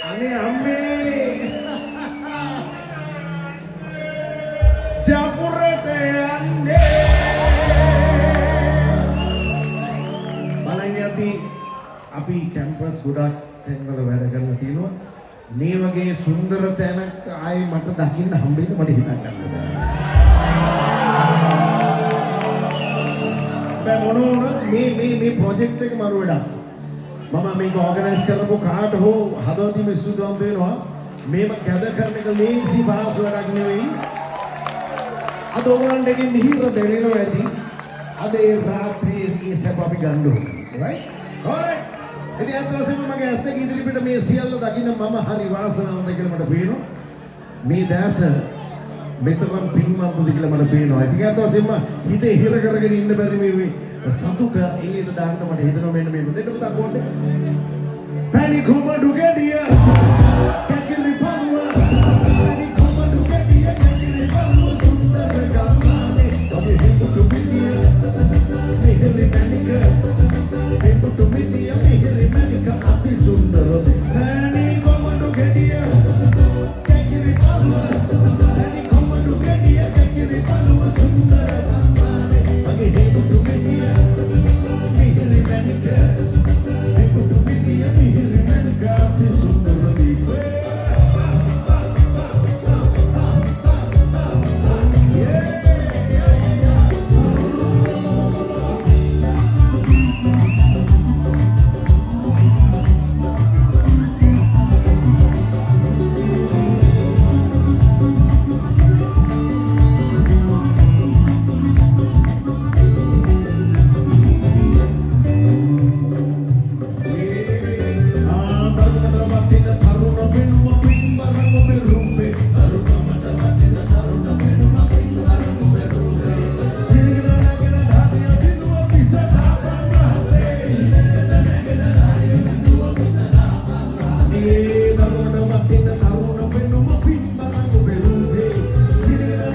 අනේ අම්මේ ජපුරට යන්නේ බලන්න යති අපි කැම්පස් ගොඩක් තැන්වල වැඩ කරලා තියෙනවා මේ වගේ සුන්දර තැනක් ආයේ මට දකින්න හම්බෙයිද මට හිතා ගන්න බෑ මොන වුණත් මේ ප්‍රොජෙක්ට් එක මරු වැඩක් මම මේක ඕගනයිස් කරපු කාට හෝ හදවතින් ස්තුතිවන්ත වෙනවා මේව කැද කරන එක ලේසි පහසු වැඩක් නෙවෙයි අද ඔයගොල්ලන්ට එකේ මිහිර දැනෙනවා ඇති අද ඒ රාත්‍රියේ ඒ සැප අපි ගන්න ඕනේ right alright ඉතින් අද දවසේම මගේ ඇස් දෙක ඉදිරිපිට මේ සියල්ල දකින්න මම හරි වාසනාවන්ත කියලා මට පේනවා මේ දැස මෙතරම් පින්වන්තද කියලා මට පේනවා ඉතින් අද දවසේම හිතේ හිර කරගෙන ඉන්න බැරි මේ සතුට එළියට දාන්න මට හිතෙනවා මෙන්න මේ දෙන්න පුතා කොණ්ඩේ පැණි කුමඩු